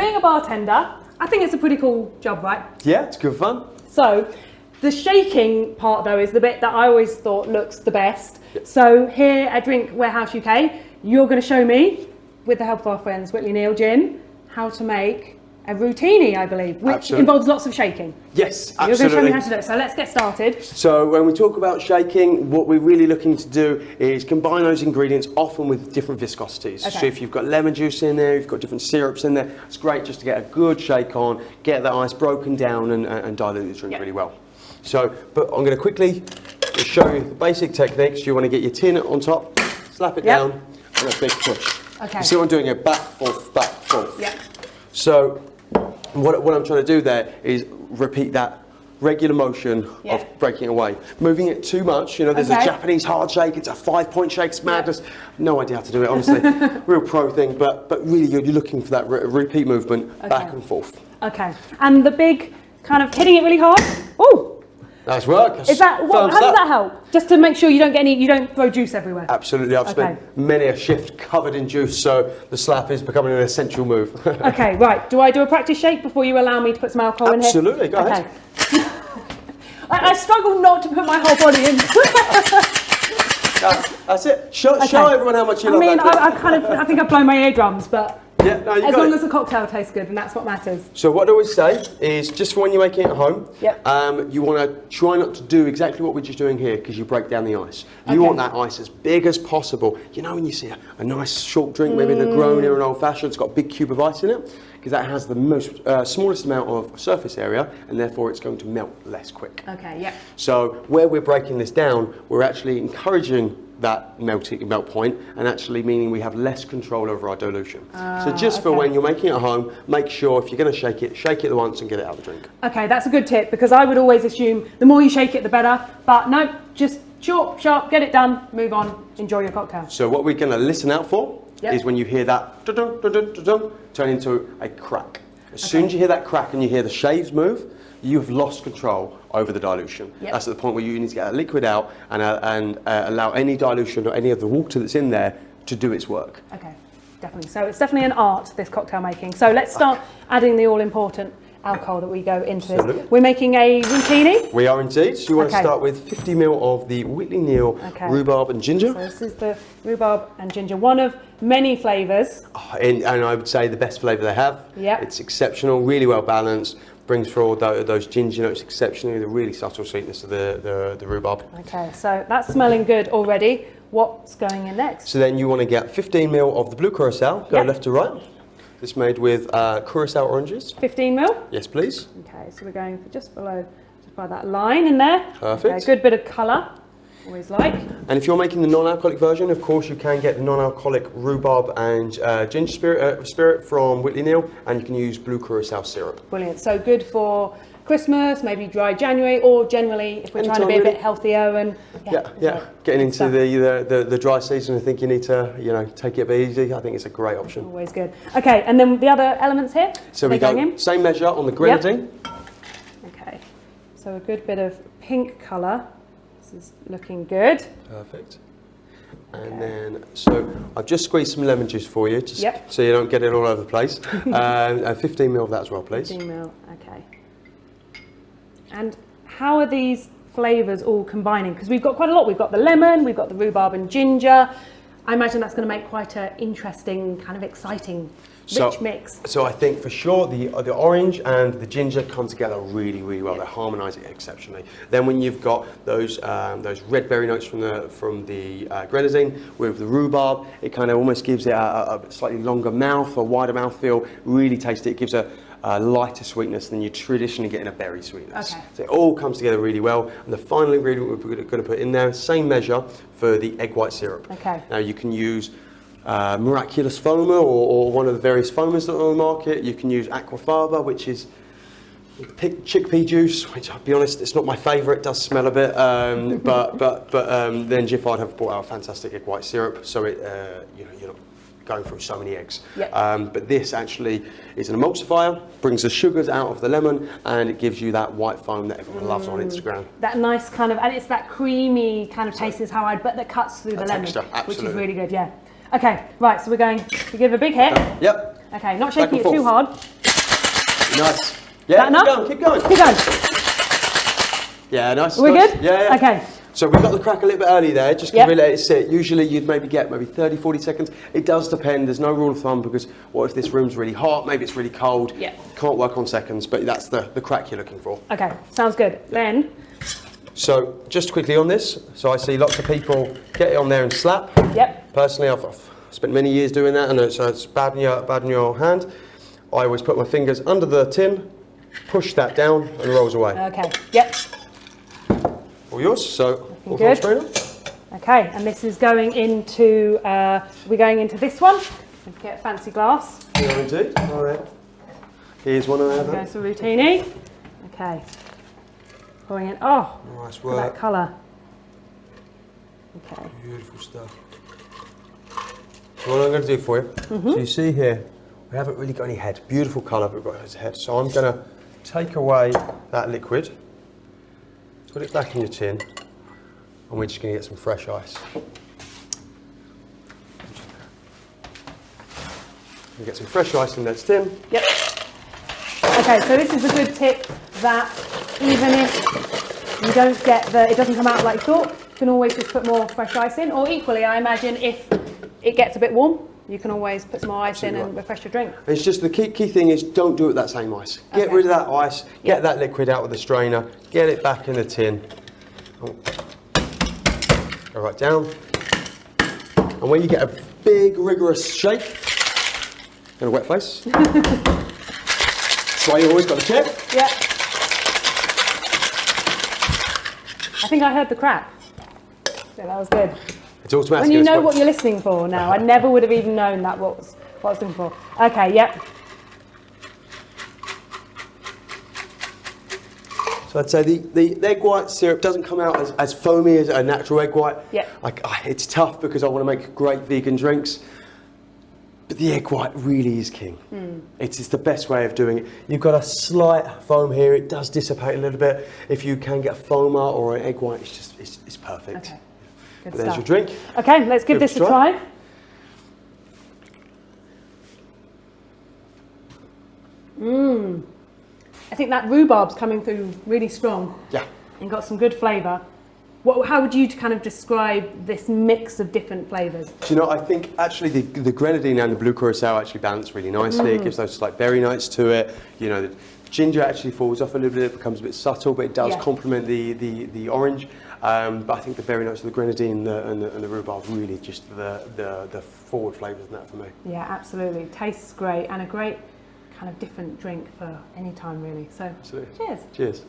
being a bartender, I think it's a pretty cool job, right? Yeah, it's good fun. So the shaking part though is the bit that I always thought looks the best. Yep. So here at Drink Warehouse UK, you're going to show me, with the help of our friends Whitley Neal Gin, how to make a Rhutini, I believe, which involves lots of shaking. Yes, absolutely. You're going to show me how to do it, so let's get started. So when we talk about shaking, what we're really looking to do is combine those ingredients often with different viscosities. Okay. So if you've got lemon juice in there, you've got different syrups in there, it's great just to get a good shake on, get that ice broken down and dilute the drink really well. So, but I'm going to quickly show you the basic techniques. You want to get your tin on top, slap it down, and a big push. Okay. You see what I'm doing here? Back, forth, back, forth. Yeah. So what I'm trying to do there is repeat that regular motion of breaking away. Moving it too much, you know, there's a Japanese hard shake, it's a 5-point shake, it's madness. No idea how to do it, honestly. Real pro thing, but really you're looking for that repeat movement back and forth. Okay. And the big kind of hitting it really hard. Ooh! Nice work. Is that how does that help? Just to make sure you don't get any, you don't throw juice everywhere. Absolutely. I've spent many a shift covered in juice, so the slap is becoming an essential move. Okay, right. Do I do a practice shake before you allow me to put some alcohol in here? Absolutely. Go ahead. I struggle not to put my whole body in. That's it. Show everyone how much you love that. I think I've blown my eardrums, but yeah, no, as long as the cocktail tastes good, and that's what matters. So what I always say is, just for when you're making it at home, you want to try not to do exactly what we're just doing here, because you break down the ice. You want that ice as big as possible. You know when you see a nice short drink, maybe the Negroni or an old fashioned, it's got a big cube of ice in it, because that has the most smallest amount of surface area, and therefore it's going to melt less quick. Okay, yeah. So where we're breaking this down, we're actually encouraging that melt point, and actually meaning we have less control over our dilution. So just for when you're making it at home, make sure if you're going to shake it once and get it out of the drink. Okay, that's a good tip, because I would always assume the more you shake it the better, but no, just sharp, get it done, move on, enjoy your cocktail. So what we're going to listen out for is when you hear that dun, dun, dun, dun, dun, turn into a crack. As soon as you hear that crack and you hear the shaves move, you've lost control over the dilution. That's at the point where you need to get that liquid out and allow any dilution or any of the water that's in there to do its work. Okay, definitely. So it's definitely an art, this cocktail making. So let's start adding the all-important alcohol that we go into this. We're making a Rhutini. We are indeed. So you want to start with 50 ml of the Whitley Neal rhubarb and ginger. So this is the rhubarb and ginger, one of many flavours. And I would say the best flavour they have. It's exceptional, really well balanced. Brings forward those ginger notes exceptionally, the really subtle sweetness of the rhubarb. Okay, so that's smelling good already. What's going in next? So then you want to get 15 ml of the blue curacao, go left to right. It's made with curacao oranges. 15 ml? Yes, please. Okay, so we're going for just by that line in there. Perfect. Okay, good bit of colour. Always like. And if you're making the non-alcoholic version, of course you can get the non-alcoholic rhubarb and ginger spirit from Whitley Neal, and you can use blue curacao syrup. Brilliant. So good for Christmas, maybe dry January, or generally if we're trying to be a bit healthier and getting into the dry season. I think you need to take it a bit easy. I think it's a great option. Always good. Okay, and then the other elements here. So we go same measure on the grenadine. Okay. So a good bit of pink colour. Is looking good. Perfect. And then, so I've just squeezed some lemon juice for you, just so you don't get it all over the place. 15 ml of that as well, please. 15 ml, okay. And how are these flavours all combining? Because we've got quite a lot. We've got the lemon, we've got the rhubarb and ginger. I imagine that's going to make quite an interesting, kind of exciting rich mix. So I think for sure the orange and the ginger come together really, really well. They harmonise it exceptionally. Then when you've got those red berry notes from the grenadine with the rhubarb, it kind of almost gives it a slightly longer mouth, a wider mouthfeel. Really tasty. It gives a lighter sweetness than you traditionally get in a berry sweetness. Okay. So it all comes together really well. And the final ingredient we're going to put in there, same measure for the egg white syrup. Okay. Now you can use Miraculous Foamer or one of the various foamers that are on the market. You can use Aquafaba, which is chickpea juice, which I'll be honest, it's not my favourite. It does smell a bit, but then Giffard have brought out a fantastic egg white syrup, so it you're not going through so many eggs. Yep. But this actually is an emulsifier, brings the sugars out of the lemon, and it gives you that white foam that everyone loves on Instagram. That nice kind of, and it's that creamy kind of taste is how that cuts through the lemon, texture, which is really good. Yeah. Okay, right. So we're going to give a big hit. Yep. Okay, not shaking it too hard. Nice. Yeah, keep going. Keep going. Yeah, nice. We're good? Yeah. Okay. So we got the crack a little bit early there, just because we let it sit. Usually you'd maybe get 30, 40 seconds. It does depend, there's no rule of thumb, because what if this room's really hot, maybe it's really cold. Yeah. Can't work on seconds, but that's the crack you're looking for. Okay, sounds good. Then. So just quickly on this, so I see lots of people get it on there and slap. Yep. Personally, I've spent many years doing that, and so it's bad in your hand. I always put my fingers under the tin, push that down, and it rolls away. Okay, yep. All yours, so all good. strainer. Okay, and this is going into, we're going into this one. Get a fancy glass. Yeah, indeed. All right. Here's one I have. Go some Rhutini. Okay. Pouring in. Oh, nice work. That colour. Okay. Beautiful stuff. So what I'm going to do for you, so you see here, we haven't really got any head. Beautiful colour, but we've got his head. So I'm going to take away that liquid, put it back in your tin, and we're just going to get some fresh ice. We get some fresh ice in that tin. Yep. Okay, so this is a good tip that even if you don't get it doesn't come out like you thought, you can always just put more fresh ice in. Or equally, I imagine if it gets a bit warm, you can always put some more ice in and refresh your drink. It's just the key thing is don't do it with that same ice. Get rid of that ice, get that liquid out with the strainer, get it back in the tin. Go right down. And when you get a big, rigorous shake, and a wet face. That's why you always got to check. Yeah. I think I heard the crack. Yeah, that was good. It's automatic. When you know what you're listening for now, I never would have even known that what I was looking for. Okay, yep. So I'd say the egg white syrup doesn't come out as foamy as a natural egg white. Yeah. It's tough because I want to make great vegan drinks. But the egg white really is king. It's the best way of doing it. You've got a slight foam here. It does dissipate a little bit. If you can get a foamer or an egg white, it's perfect. Okay. Good There's stuff. your drink. Okay, let's give this a try. I think that rhubarb's coming through really strong. Yeah. And got some good flavour. How would you kind of describe this mix of different flavours? Do you know, I think actually the grenadine and the blue curacao actually balance really nicely. It gives those like berry notes to it. You know, the ginger actually falls off a little bit, it becomes a bit subtle, but it does complement the orange. But I think the berry notes of the grenadine and the rhubarb really just the forward flavours in that for me. Yeah, absolutely. Tastes great and a great kind of different drink for any time really. So, absolutely. Cheers. Cheers.